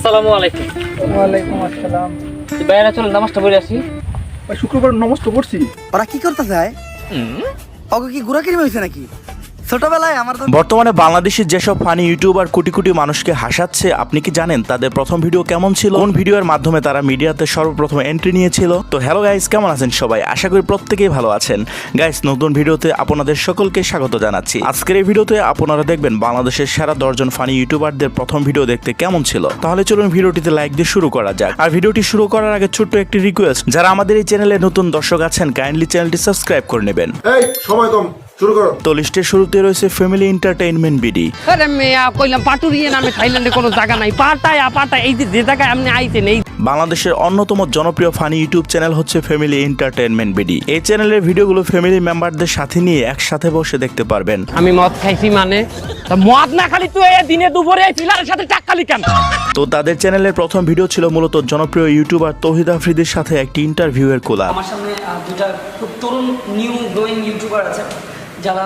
আসসালামু আলাইকুম। ওয়ালাইকুম আসসালাম। বাইরে চল নামাজটা পড়ে আসি। শুক্রবার নমস্কার করছি। ওরা কি করতে চায়? ওকে কি গুড়া কিনে হয়েছে নাকি? ছোটবেলায় আমার বর্তমানে বাংলাদেশের যেসব ফানি ইউটিউবার কোটি কোটি মানুষকে হাসাচ্ছে, আপনি কি জানেন তাদের প্রথম ভিডিও কেমন ছিল? কোন ভিডিওর মাধ্যমে তারা মিডিয়াতে সর্বপ্রথম এন্ট্রি নিয়েছিল? তো হ্যালো গাইস, কেমন আছেন সবাই? আশা করি প্রত্যেকেই ভালো আছেন। গাইস, নতুন ভিডিওতে আপনাদের সকলকে স্বাগত জানাচ্ছি। আজকের এই ভিডিওতে আপনারা দেখবেন বাংলাদেশের সেরা 10 জন ফানি ইউটিউবারদের প্রথম ভিডিও দেখতে কেমন ছিল। তাহলে চলুন ভিডিওটিতে লাইক দিয়ে শুরু করা যাক। আর ভিডিওটি শুরু করার আগে ছোট্ট একটি রিকোয়েস্ট, যারা আমাদের এই চ্যানেলে নতুন দর্শক আছেন কাইন্ডলি চ্যানেলটি সাবস্ক্রাইব করে নেবেন। এই সময় কম, শুরু করো। তো লিস্টের শুরুতে রয়েছে ফ্যামিলি এন্টারটেইনমেন্ট বিডি। আরে মেয়া কইলাম পাটুরিয়ে নামে থাইল্যান্ডে কোনো জায়গা নাই। পাটায় এই যে জায়গায় আপনি আইছেন এই বাংলাদেশের অন্যতম জনপ্রিয় ফানি ইউটিউব চ্যানেল হচ্ছে ফ্যামিলি এন্টারটেইনমেন্ট বিডি। এই চ্যানেলের ভিডিওগুলো ফ্যামিলি মেম্বারদের সাথে নিয়ে একসাথে বসে দেখতে পারবেন। আমি মদ খাইছি মানে তা মদ না খালি তুই এই দিনে দুপুরে এই ফিলারের সাথে টাক্কালি কেন? তো তাদের চ্যানেলের প্রথম ভিডিও ছিল মূলত জনপ্রিয় ইউটিউবার তৌহিদ আফ্রিদির সাথে একটি ইন্টারভিউয়ের কোলাপ। আমার সামনে দুটা খুব তরুণ নিউ গ্রোয়িং ইউটিউবার আছে যারা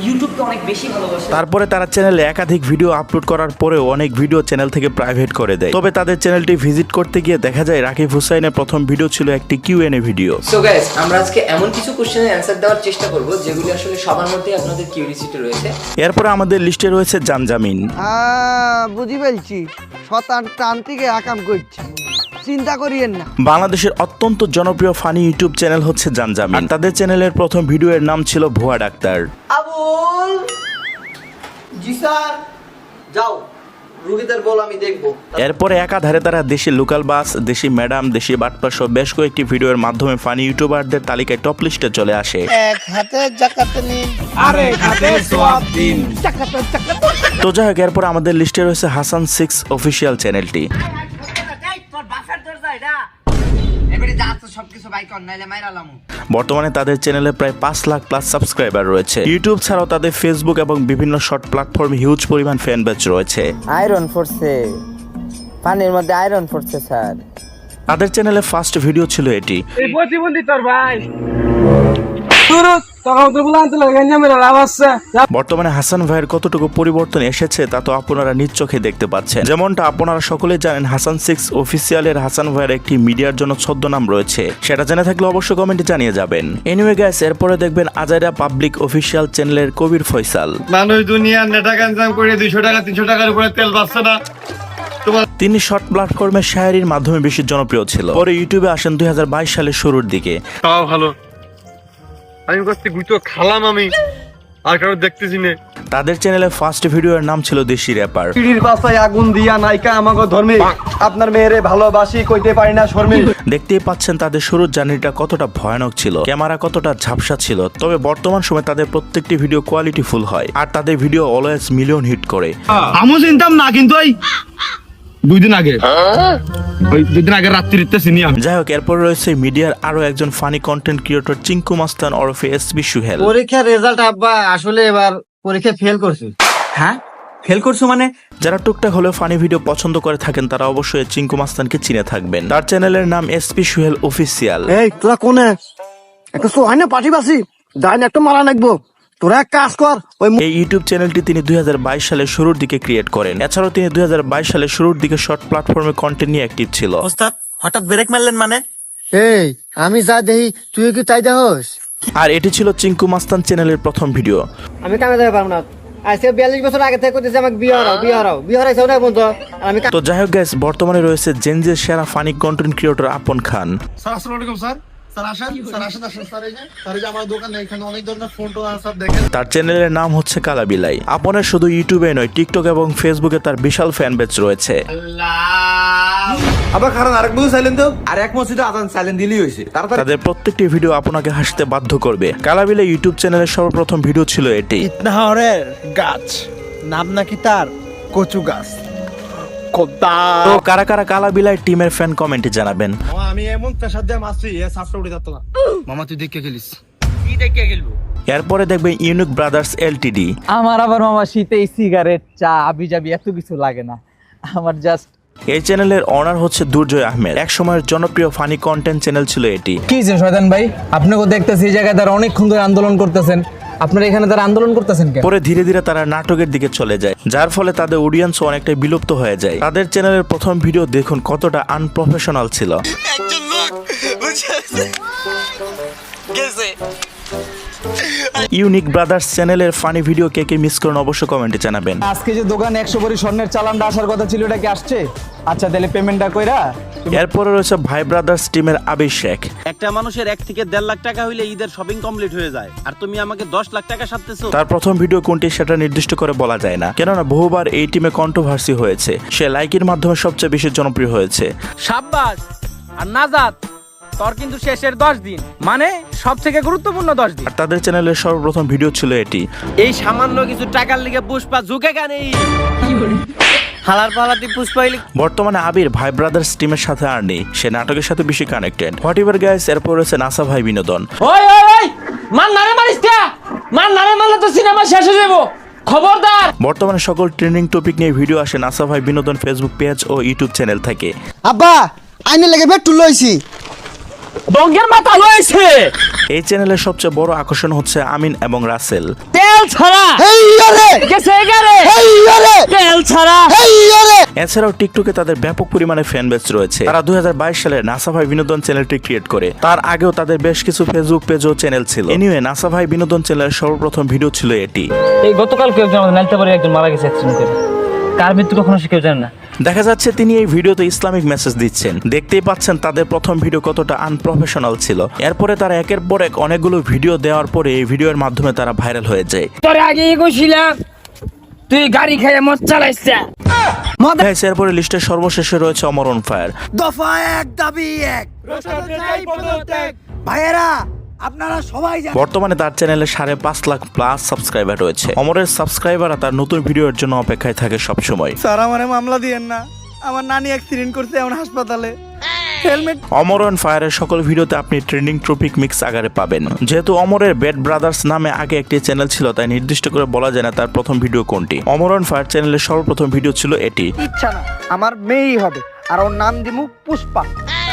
ইউটিউবকে অনেক বেশি ভালোবাসে। তারপরে তারা চ্যানেলে একাধিক ভিডিও আপলোড করার পরেও অনেক ভিডিও চ্যানেল থেকে প্রাইভেট করে দেয়। তবে তাদের চ্যানেলটি ভিজিট করতে গিয়ে দেখা যায় রাকিব হুসাইনের প্রথম ভিডিও ছিল একটি কিউএনএ ভিডিও। সো গাইস, আমরা আজকে এমন কিছু কোশ্চেনের অ্যানসার দেওয়ার চেষ্টা করব যেগুলি আসলে সবার মধ্যে আপনাদের কিউরিওসিটি রয়েছে। এরপরে আমাদের লিস্টে রয়েছে জামজামিন। বুঝি ফেলছি, শতান টান্তিকে আকাম করছি, চিন্তা করিয়েন না। বাংলাদেশের অত্যন্ত জনপ্রিয় ফানি ইউটিউব চ্যানেল হচ্ছে জামজামিন। তাদের চ্যানেলের প্রথম ভিডিওর নাম ছিল ভুয়া ডাক্তার। আবুল জি স্যার, যাও রুগীদের বল, আমি দেখবো। এরপরে একাধারে তারা দেশি লোকাল বাস, দেশি ম্যাডাম, দেশি বাটপার সহ বেশ কয়েকটি ভিডিওর মাধ্যমে ফানি ইউটিউবারদের তালিকায় টপ লিস্টে চলে আসে। এক হাতে জাকাতে নিন, আরেক হাতে সোয়াব দিন। তো যাই হোক, এরপর আমাদের লিস্টে রয়েছে হাসান 6 অফিসিয়াল চ্যানেলটি। বর্তমানে তাদের চ্যানেলে প্রায় 5 লাখ প্লাস সাবস্ক্রাইবার রয়েছে। ইউটিউব ছাড়াও তাদের ফেসবুক এবং বিভিন্ন শর্ট প্ল্যাটফর্মে হিউজ পরিমাণ ফ্যান বেস রয়েছে। আয়রন পড়ছে, পানির মধ্যে আয়রন পড়ছে স্যার। তাদের চ্যানেলে ফার্স্ট ভিডিও ছিল এটি। এই প্রতিবন্ধী তোর ভাই তখন বলতে লাগে মেরা লাভ আছে। বর্তমানে হাসান ভাইয়ের কতটুকু পরিবর্তন এসেছে তা তো আপনারা নিজ চোখে দেখতে পাচ্ছেন। যেমনটা আপনারা সকলে জানেন, হাসান 6 অফিসিয়ালের হাসান ভাইয়ের একটি মিডিয়ার জন্য ছদ্মনাম রয়েছে। সেটা জেনে থাকলে অবশ্যই কমেন্টে জানিয়ে যাবেন। এনিওয়ে গাইস, এরপরে দেখবেন আজাইরা পাবলিক অফিসিয়াল চ্যানেলের কবির ফয়সাল। মানুষ দুনিয়ার নেটা গাঞ্জাম করে 200 টাকা 300 টাকার উপরে তেল পাচ্ছে না। তিনি শর্ট প্ল্যাটফর্মে শায়েরির মাধ্যমে বেশি জনপ্রিয় ছিল। পরে ইউটিউবে আসেন 2022 সালের শুরুর দিকে। তাও ভালো, আমি করতে গুতো খালাম আমি, আর কারো দেখতেছি না। তাদের চ্যানেলে ফার্স্ট ভিডিওর নাম ছিল দেশি র্যাপার। পিড়ির পাশায় আগুন দিয়া নাইকা আমাগো ধর্মে, আপনার মেয়েরে ভালোবাসি কইতে পারি না শর্মে। দেখতেই পাচ্ছেন তাদের শুরুর জার্নিটা কতটা ভয়ানক ছিল, ক্যামেরা কতটা ঝাপসা ছিল। তবে বর্তমান সময়ে তাদের প্রত্যেকটি ভিডিও কোয়ালিটি ফুল হয়, আর তাদের ভিডিও অলওয়েজ মিলিয়ন হিট করে। আমি চিনতাম না, কিন্তু ওই 2 দিন আগে রাত্রিতে চিনি আমি। যাই হোক, এরপর রয়েছে মিডিয়ার আরো একজন ফানি কন্টেন্ট ক্রিয়েটর চিঙ্কু মাস্তান ওরফে এসবি সুহেল। পরীক্ষার রেজাল্ট আব্বা আসলে এবার পরীক্ষা ফেল করছি। হ্যাঁ ফেল করছো মানে? যারা টুকটাক হলেও ফানি ভিডিও পছন্দ করে থাকেন তারা অবশ্যই চিঙ্কু মাস্তানকে চিনে থাকবেন। তার চ্যানেলের নাম এসপি সুহেল অফিসিয়াল। এই তোরা কোনে একটা সোহাই না পাঠিবাসি দাইন একটা মারা নাকবো, তোরা এক কাজ কর। এই ইউটিউব চ্যানেলটি তিনি 2022 সালের শুরুর দিকে ক্রিয়েট করেন। এছাড়াও তিনি 2022 সালের শুরুর দিকে শর্ট প্ল্যাটফর্মে কন্টেন্ট নিয়ে অ্যাক্টিভ ছিল। ওস্তাদ হঠাৎ ব্রেক মারলেন মানে? এই আমি যা দেখি তুই কি তাই দেখোস? আর এটি ছিল চিঙ্কু মাস্তান চ্যানেলের প্রথম ভিডিও। আমি কামে যাবে পারবো না, আজকে 42 বছর আগে থেকে করতেছি আমাকে বিয়ে হারাইছে না বন্ধু। আমি তো যাই হোক গাইস, বর্তমানে রয়েছে জেনজের সেরা ফানি কন্টেন্ট ক্রিয়েটর আপন খান। স্যার আসসালামু আলাইকুম স্যার। স্যার আসেন, স্যার আসেন আসেন স্যার। এই যে আমার দোকানে এখানে অনেক ধরনের ফোন টোন আছে, দেখেন। তার চ্যানেলের নাম হচ্ছে কালাবিলাই। আপনের শুধু ইউটিউবে নয়, টিকটক এবং ফেসবুকে তার বিশাল ফ্যান বেস রয়েছে। আবার কারণ আরেক বউ সাইলেন্ট তো আর এক মসজিদে আজান সাইলেন্ট দিলেই হইছে। তাদের প্রত্যেকটি ভিডিও আপনাকে হাসতে বাধ্য করবে। কালাবিলাই ইউটিউব চ্যানেলের সর্বপ্রথম ভিডিও ছিল এটি। ইতনাহরের গাছ নাম নাকি তার কচু গাছ। তো কারা কারা কালাবিলাই টিমের ফ্যান কমেন্টে জানাবেন। আমি এমন প্রেসার দিয়ে মারছি এ সাফটা উঠে যেত না। মামা তুই দেখে গেলিস? কি দেখে খেলবো? এরপরে দেখবেন ইউনিক ব্রাদার্স এলটিডি। আমার আবার মামা শীতে সিগারেট চা আবি যাবি এত কিছু লাগে না, আমার জাস্ট। এই চ্যানেলের অনার হচ্ছে দুর্জয় আহমেদ। এক সময়ের জনপ্রিয় ফানি কন্টেন্ট চ্যানেল ছিল এটি। কি যে শয়তান ভাই, আপনাকে দেখতেছি এই জায়গায় তারা অনেকক্ষণ ধরে আন্দোলন করতেছেন, আপনারা এখানে তারা আন্দোলন করতেছেন কেন? পরে ধীরে ধীরে তারা নাটকের দিকে চলে যায়, যার ফলে তাদের অডিয়েন্স অনেকটাই বিলুপ্ত হয়ে যায়। তাদের চ্যানেলের প্রথম ভিডিও দেখুন কতটা আনপ্রফেশনাল ছিল। ইউনিক ব্রাদার্স চ্যানেলের ফানি ভিডিও কে কে মিস করেন অবশ্যই কমেন্টে জানাবেন। আজকে যে দোকানে 100 ভরি স্বর্ণের চালানটা আসার কথা ছিল, এটা কি আসছে? আচ্ছা তাহলে পেমেন্টটা কইরা। এরপরে রয়েছে ভাই ব্রাদার্স টিমের আবির শেখ। একটা মানুষের 1 থেকে 1.5 লাখ টাকা হইলে ঈদের শপিং কমপ্লিট হয়ে যায়, আর তুমি আমাকে 10 লাখ টাকা সাথতেছো। তার প্রথম ভিডিও কোনটি সেটা নির্দিষ্ট করে বলা যায় না, কেননা বহুবার এই টিমে কন্ট্রোভার্সি হয়েছে। সে লাইকের মাধ্যমে সবচেয়ে বেশি জনপ্রিয় হয়েছে। সাব্বাস। আর নাজাত, তোর কিন্তু শেষের 10 দিন, মানে সবথেকে গুরুত্বপূর্ণ 10 দিন। আর তাদের চ্যানেলের সর্বপ্রথম ভিডিও ছিল এটি। এই সামান্য কিছু টাকার লিগে পুষ্পা ঝুঁকে কেন? হালার পালাতি পুষ্পা হইলে। বর্তমানে আবির ভাই ব্রাদার্স টিমের সাথে আর নেই, সে নাটকের সাথে বেশি কানেক্টেড। হোয়াট এভার গাইস, এরপর রয়েছে নাসা ভাই বিনোদন। ওই ওই ওই মান নারে মারিস কে? মান নারে মারলে তো সিনেমা শেষ হয়ে যাবো, খবরদার। বর্তমানে সকল ট্রেন্ডিং টপিক নিয়ে ভিডিও আসে নাসা ভাই বিনোদন ফেসবুক পেজ ও ইউটিউব চ্যানেল থেকে। আব্বা আইনে লেগে পেট্রোল লইছি। ডঙ্গের মাথা লয়েছে। এই চ্যানেলের সবচেয়ে বড় আকর্ষণ হচ্ছে আমিন এবং রাসেল। তেল ছাড়া এই আরে গেছে গারে, এই আরে তেল ছাড়া। এই আরে এছাড়াও টিকটকে তাদের ব্যাপক পরিমাণে ফ্যান বেস রয়েছে। তারা 2022 সালে নাসা ভাই বিনোদন চ্যানেলটি ক্রিয়েট করে। তার আগেও তাদের বেশ কিছু ফেসবুক পেজ ও চ্যানেল ছিল। এনিওয়ে, নাসা ভাই বিনোদন চ্যানেলের সর্বপ্রথম ভিডিও ছিল এটি। এই গতকাল কেউ আমাদের নালতাবাড়ি একজন মারা গেছে অ্যাক্সিডেন্ট করে। কার মৃত্যু কখনো সে কেউ জানে না। দেখা যাচ্ছে তিনি এই ভিডিওতে ইসলামিক মেসেজ দিচ্ছেন। দেখতেই পাচ্ছেন তাদের প্রথম ভিডিও কতটা আনপ্রফেশনাল ছিল। এরপরে তারা একের পর এক অনেকগুলো ভিডিও দেওয়ার পরে এই ভিডিওর মাধ্যমে তারা ভাইরাল হয়ে যায়। তোরে আগে কইছিলাম তুই গাড়ি খাইয়ে মদ চালাইছ। গাইস, এরপরে লিস্টের সর্বশেষে রয়েছে অমর অন ফায়ার। দফা এক দাবি এক, ভাইয়েরা আপনারা সবাই জানেন বর্তমানে তার চ্যানেলে 5.5 লাখ প্লাস সাবস্ক্রাইবার রয়েছে। অমরের সাবস্ক্রাইবাররা তার নতুন ভিডিওর জন্য অপেক্ষায় থাকে সবসময়। স্যার আমারে মামলা দিয়েন না, আমার নানি অ্যাক্সিডেন্ট করছে এখন হাসপাতালে। হেলমেট। অমর অন ফায়ারের সকল ভিডিওতে আপনি ট্রেন্ডিং টপিক মিক্স আকারে পাবেন। যেহেতু অমরের বেড ব্রাদার্স নামে আগে একটি চ্যানেল ছিল, তাই নির্দিষ্ট করে বলা যায় না তার প্রথম ভিডিও কোনটি। অমর অন ফায়ার চ্যানেলের সর্বপ্রথম ভিডিও ছিল এটি। ইচ্ছা না, আমার মেয়েই হবে, আর ওর নাম দিমু পুষ্পা।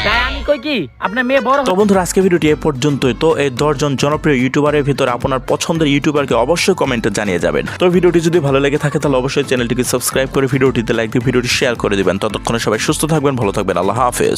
তাই আমি কই কি আপনার মেয়ে বড়। তো বন্ধুরা, আজকে ভিডিওটি এ পর্যন্তই। তো এই 10 জন জনপ্রিয় ইউটিউবারের ভিতরে আপনার পছন্দের ইউটিউবারকে অবশ্যই কমেন্টে জানিয়ে যাবেন। তো ভিডিওটি যদি ভালো লেগে থাকে তাহলে অবশ্যই চ্যানেলটিকে সাবস্ক্রাইব করে ভিডিওটিতে লাইক দিয়ে ভিডিওটি শেয়ার করে দিবেন। ততক্ষণে সবাই সুস্থ থাকবেন, ভালো থাকবেন। আল্লাহ হাফেজ।